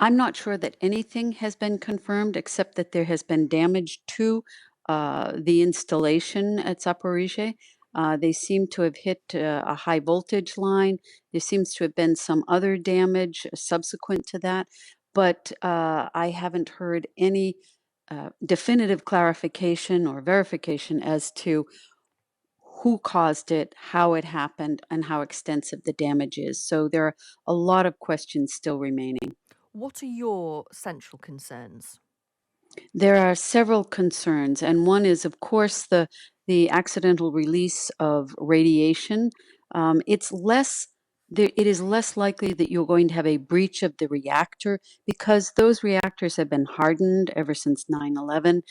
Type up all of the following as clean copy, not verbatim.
I'm not sure that anything has been confirmed except that there has been damage to the installation at Zaporizhzhia. They seem to have hit a high voltage line. There seems to have been some other damage subsequent to that, but I haven't heard any definitive clarification or verification as to who caused it, how it happened, and how extensive the damage is. So there are a lot of questions still remaining. What are your central concerns? There are several concerns, and one is, of course, the accidental release of radiation. It's less. It is less likely that you're going to have a breach of the reactor because those reactors have been hardened ever since 9/11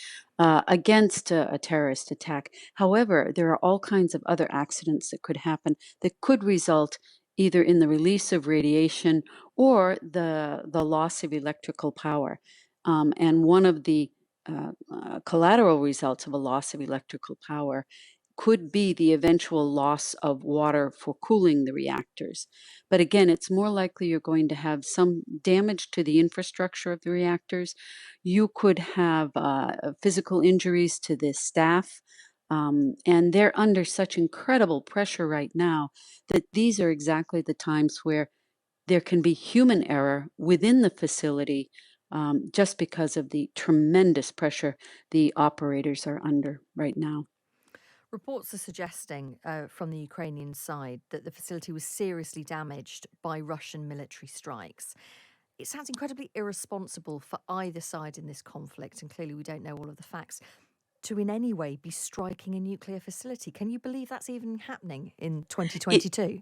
against a terrorist attack. However, there are all kinds of other accidents that could happen that could result either in the release of radiation or the loss of electrical power. And one of the collateral results of a loss of electrical power could be the eventual loss of water for cooling the reactors. But again, it's more likely you're going to have some damage to the infrastructure of the reactors. You could have physical injuries to the staff. And they're under such incredible pressure right now that these are exactly the times where there can be human error within the facility just because of the tremendous pressure the operators are under right now. Reports are suggesting from the Ukrainian side that the facility was seriously damaged by Russian military strikes. It sounds incredibly irresponsible for either side in this conflict, and clearly we don't know all of the facts, to in any way be striking a nuclear facility. Can you believe that's even happening in It, 2022?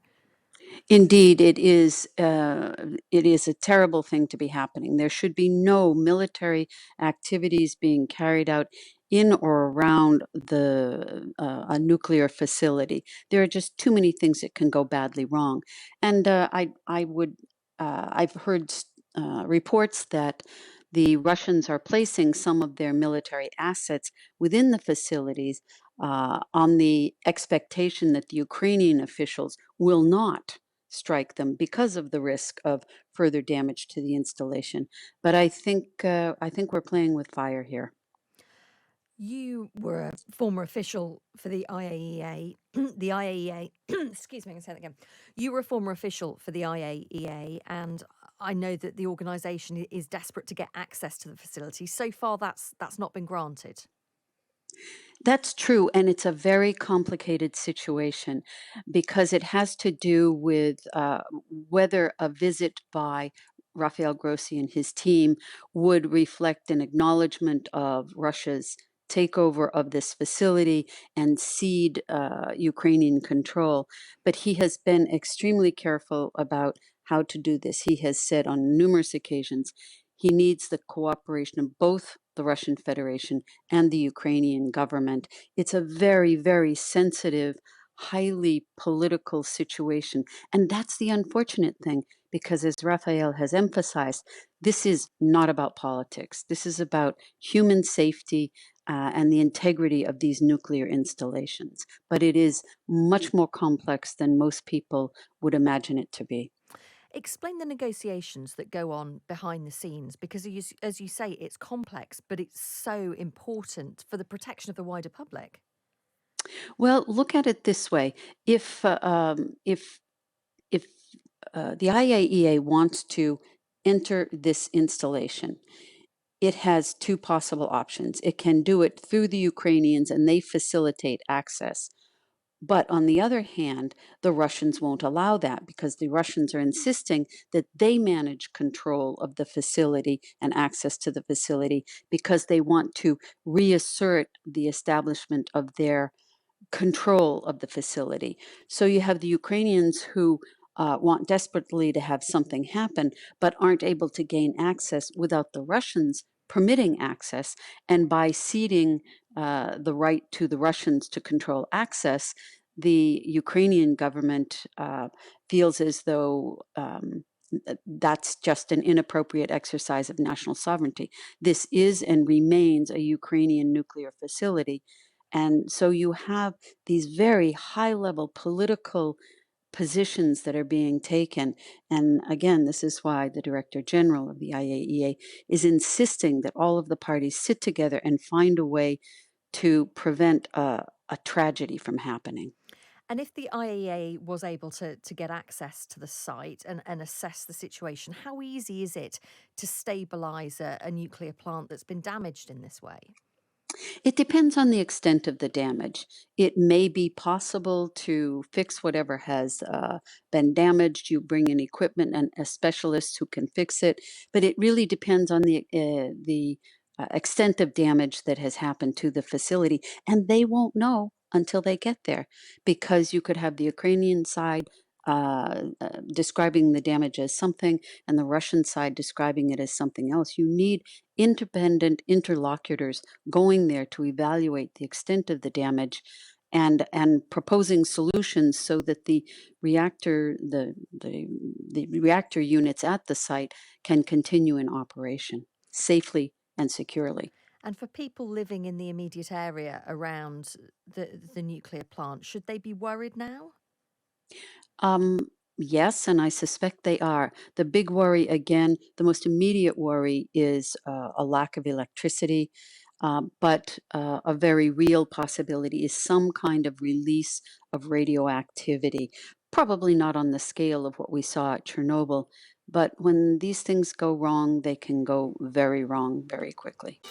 Indeed, it is. It is a terrible thing to be happening. There should be no military activities being carried out in or around a nuclear facility. There are just too many things that can go badly wrong. And I would. I've heard reports that the Russians are placing some of their military assets within the facilities on the expectation that the Ukrainian officials will not strike them because of the risk of further damage to the installation. But I think we're playing with fire here. You were a former official for the IAEA. The IAEA, excuse me, I'm going to say that again. You were a former official for the IAEA, and I know that the organisation is desperate to get access to the facility. So far, that's not been granted. That's true, and it's a very complicated situation because it has to do with whether a visit by Rafael Grossi and his team would reflect an acknowledgement of Russia's takeover of this facility and cede Ukrainian control. But he has been extremely careful about how to do this. He has said on numerous occasions he needs the cooperation of both the Russian Federation and the Ukrainian government. It's a very, very sensitive, highly political situation. And that's the unfortunate thing, because as Raphael has emphasized, this is not about politics. This is about human safety and the integrity of these nuclear installations. But it is much more complex than most people would imagine it to be. Explain the negotiations that go on behind the scenes, because as you say, it's complex, but it's so important for the protection of the wider public. Well, look at it this way: if the IAEA wants to enter this installation, it has two possible options. It can do it through the Ukrainians and they facilitate access. But on the other hand, the Russians won't allow that because the Russians are insisting that they manage control of the facility and access to the facility because they want to reassert the establishment of their control of the facility. So you have the Ukrainians who want desperately to have something happen, but aren't able to gain access without the Russians permitting access. And by ceding the right to the Russians to control access, the Ukrainian government feels as though that's just an inappropriate exercise of national sovereignty. This is and remains a Ukrainian nuclear facility. And so you have these very high level political positions that are being taken. And again, this is why the Director General of the IAEA is insisting that all of the parties sit together and find a way to prevent a tragedy from happening. And if the IAEA was able to get access to the site and assess the situation, how easy is it to stabilise a nuclear plant that's been damaged in this way? It depends on the extent of the damage. It may be possible to fix whatever has been damaged. You bring in equipment and a specialist who can fix it, but it really depends on the extent of damage that has happened to the facility, and they won't know until they get there, because you could have the Ukrainian side describing the damage as something, and the Russian side describing it as something else. You need independent interlocutors going there to evaluate the extent of the damage and proposing solutions so that the reactor units at the site can continue in operation safely and securely. And for people living in the immediate area around the nuclear plant, should they be worried now? Um, yes, and I suspect they are. The big worry, again, the most immediate worry is a lack of electricity, but a very real possibility is some kind of release of radioactivity. Probably not on the scale of what we saw at Chernobyl, but when these things go wrong, they can go very wrong very quickly.